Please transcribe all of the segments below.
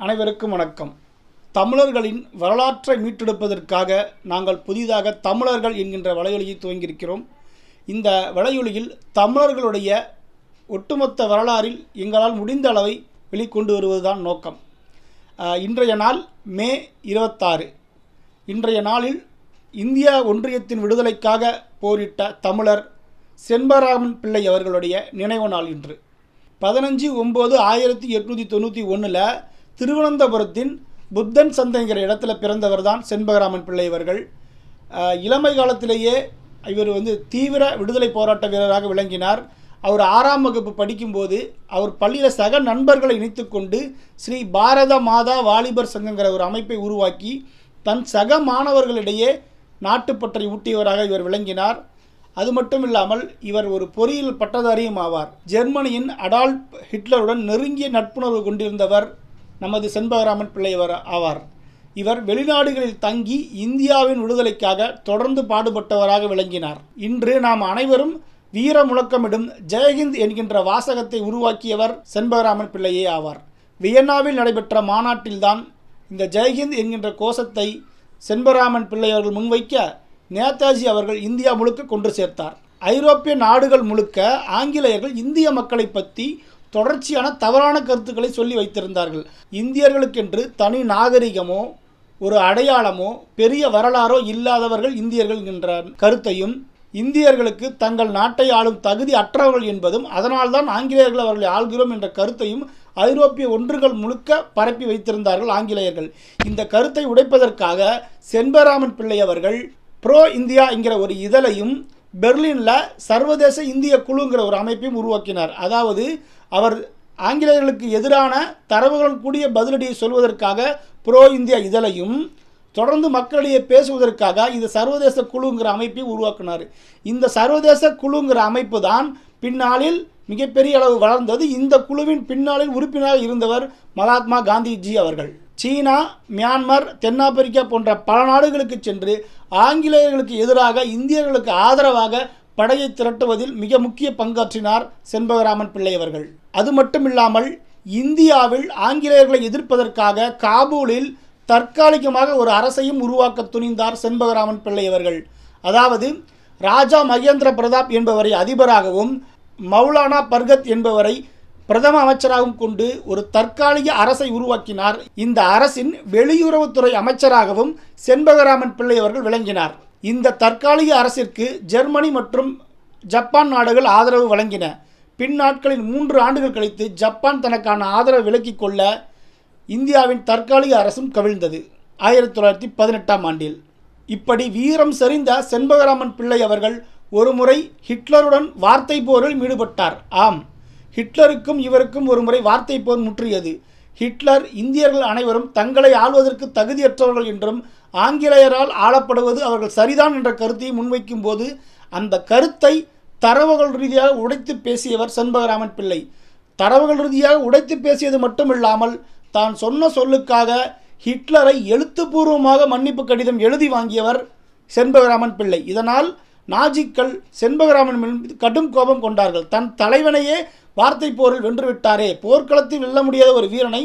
அனைவருக்கும் வணக்கம். தமிழர்களின் வரலாற்றை மீட்டெடுப்பதற்காக நாங்கள் புதிதாக தமிழர்கள் என்கின்ற வலையொலியை துவங்கியிருக்கிறோம். இந்த வலையொலியில் தமிழர்களுடைய ஒட்டுமொத்த வரலாறில் எங்களால் முடிந்த அளவை வெளிக்கொண்டு வருவதுதான் நோக்கம். இன்றைய நாள் மே 26. இன்றைய நாளில் இந்திய ஒன்றியத்தின் விடுதலைக்காக போரிட்ட தமிழர் செண்பகராமன் பிள்ளை அவர்களுடைய நினைவு நாள் இன்று. 15/9/1891 திருவனந்தபுரத்தின் புத்தன் சந்தைங்கிற இடத்துல பிறந்தவர் தான் செண்பகராமன் பிள்ளை அவர்கள். இளமை காலத்திலேயே இவர் தீவிர விடுதலை போராட்ட வீரராக விளங்கினார். அவர் 6ஆம் வகுப்பு படிக்கும்போது அவர் பள்ளியில் சக நண்பர்களை இணைத்து கொண்டு ஸ்ரீ பாரத மாதா வாலிபர் சங்கங்கிற ஒரு அமைப்பை உருவாக்கி தன் சக மாணவர்களிடையே நாட்டுப்பற்றை ஊட்டியவராக இவர் விளங்கினார். அது மட்டும் இல்லாமல் இவர் ஒரு பொறியியல் பட்டதாரியும் ஆவார். ஜெர்மனியின் அடால்ஃப் ஹிட்லருடன் நெருங்கிய நட்புணர்வு கொண்டிருந்தவர் நமது செண்பகராமன் பிள்ளை ஆவார். இவர் வெளிநாடுகளில் தங்கி இந்தியாவின் விடுதலைக்காக தொடர்ந்து பாடுபட்டவராக விளங்கினார். இன்று நாம் அனைவரும் வீர முழக்கமிடும் ஜெயஹிந்த் என்கின்ற வாசகத்தை உருவாக்கியவர் செண்பகராமன் பிள்ளையே ஆவார். வியன்னாவில் நடைபெற்ற மாநாட்டில்தான் இந்த ஜெயஹிந்த் என்கின்ற கோஷத்தை செண்பகராமன் பிள்ளை அவர்கள் முன்வைக்க நேதாஜி அவர்கள் இந்தியா முழுக்க கொண்டு சேர்த்தார். ஐரோப்பிய நாடுகள் முழுக்க ஆங்கிலேயர்கள் இந்திய மக்களை பற்றி தொடர்ச்சியான தவறான கருத்துக்களை சொல்லி வைத்திருந்தார்கள். இந்தியர்களுக்கென்று தனி நாகரிகமோ ஒரு அடையாளமோ பெரிய வரலாறோ இல்லாதவர்கள் இந்தியர்கள் என்ற கருத்தையும், இந்தியர்களுக்கு தங்கள் நாட்டை ஆளும் தகுதி அற்றவர்கள் என்பதும், அதனால்தான் ஆங்கிலேயர்கள் அவர்களை ஆள்கிறோம் என்ற கருத்தையும் ஐரோப்பிய ஒன்றுகள் முழுக்க பரப்பி வைத்திருந்தார்கள் ஆங்கிலேயர்கள். இந்த கருத்தை உடைப்பதற்காக செண்பகராமன் பிள்ளை அவர்கள் ப்ரோ இந்தியா என்கிற ஒரு இதழையும் பெர்லினில் சர்வதேச இந்திய குழுங்கிற ஒரு அமைப்பையும் உருவாக்கினார். அதாவது அவர் ஆங்கிலேயர்களுக்கு எதிரான தரவுகள் கூடிய பதிலடியை சொல்வதற்காக ப்ரோ இந்தியா இதழையும், தொடர்ந்து மக்களிடையே பேசுவதற்காக இது சர்வதேச குழுங்கிற அமைப்பை உருவாக்கினார். இந்த சர்வதேச குழுங்கிற அமைப்பு தான் பின்னாளில் மிகப்பெரிய அளவு வளர்ந்தது. இந்த குழுவின் பின்னாளில் உறுப்பினராக இருந்தவர் மகாத்மா காந்திஜி அவர்கள். சீனா, மியான்மர், தென்னாப்பிரிக்கா போன்ற பல நாடுகளுக்கு சென்று ஆங்கிலேயர்களுக்கு எதிராக இந்தியர்களுக்கு ஆதரவாக படையை திரட்டுவதில் மிக முக்கிய பங்காற்றினார் செண்பகராமன் பிள்ளை அவர்கள். அது மட்டுமில்லாமல் இந்தியாவில் ஆங்கிலேயர்களை எதிர்ப்பதற்காக காபூலில் தற்காலிகமாக ஒரு அரசையும் உருவாக்க துணிந்தார் செண்பகராமன் பிள்ளை அவர்கள். அதாவது ராஜா மகேந்திர பிரதாப் என்பவரை அதிபராகவும் மௌலானா பர்கத் என்பவரை பிரதம அமைச்சராகவும் கொண்டு ஒரு தற்காலிக அரசை உருவாக்கினார். இந்த அரசின் வெளியுறவுத்துறை அமைச்சராகவும் செண்பகராமன் பிள்ளை அவர்கள் விளங்கினார். இந்த தற்காலிக அரசிற்கு ஜெர்மனி மற்றும் ஜப்பான் நாடுகள் ஆதரவு வழங்கின. பின் நாட்களில் 3 ஆண்டுகள் கழித்து ஜப்பான் தனக்கான ஆதரவை விலக்கிக் கொள்ள இந்தியாவின் தற்காலிக அரசும் கவிழ்ந்தது 1918ஆம் ஆண்டில். இப்படி வீரம் செறிந்த செண்பகராமன் பிள்ளை அவர்கள் ஒருமுறை ஹிட்லருடன் வார்த்தை போரில் ஈடுபட்டார். ஆம், ஹிட்லருக்கும் இவருக்கும் ஒருமுறை வார்த்தை போர் முற்றியது. ஹிட்லர் இந்தியர்கள் அனைவரும் தங்களை ஆள்வதற்கு தகுதியற்றவர்கள் என்றும் ஆங்கிலேயரால் ஆளப்படுவது அவர்கள் சரிதான் என்ற கருத்தை முன்வைக்கும் போது அந்த கருத்தை தரவுகள் ரீதியாக உடைத்து பேசியவர் செண்பகராமன் பிள்ளை. தரவுகள் ரீதியாக உடைத்து பேசியது மட்டுமில்லாமல் தான் சொன்ன சொல்லுக்காக ஹிட்லரை எழுத்துப்பூர்வமாக மன்னிப்பு கடிதம் எழுதி வாங்கியவர் செண்பகராமன் பிள்ளை. இதனால் நாஜிக்கள் செண்பகராமன் மீது கடும் கோபம் கொண்டார்கள். தன் தலைவனையே வார்த்தை போரில் வென்றுவிட்டாரே, போர்க்களத்தில் வெல்ல முடியாத ஒரு வீரனை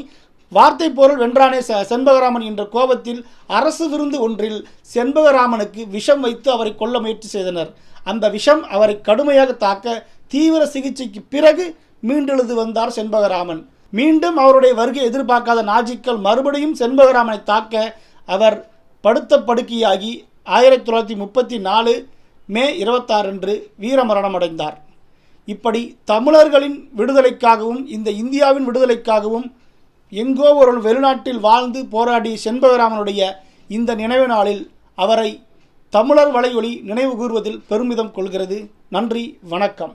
வார்த்தை போரில் வென்றானே செண்பகராமன் என்ற கோபத்தில் அரசு விருந்து ஒன்றில் செண்பகராமனுக்கு விஷம் வைத்து அவரை கொல்ல முயற்சி செய்தனர். அந்த விஷம் அவரை கடுமையாக தாக்க தீவிர சிகிச்சைக்கு பிறகு மீண்டெழுது வந்தார் செண்பகராமன். மீண்டும் அவருடைய வருகை எதிர்பார்க்காத நாஜிக்கள் மறுபடியும் செண்பகராமனை தாக்க அவர் படுத்த படுக்கையாகி 1934 மே 26 அன்று வீரமரணம் அடைந்தார். இப்படி தமிழர்களின் விடுதலைக்காகவும் இந்த இந்தியாவின் விடுதலைக்காகவும் எங்கோ ஒரு வெளிநாட்டில் வாழ்ந்து போராடிய செண்பகராமனுடைய இந்த நினைவு நாளில் அவரை தமிழர் வலையொலி நினைவு கூர்வதில் பெருமிதம் கொள்கிறது. நன்றி, வணக்கம்.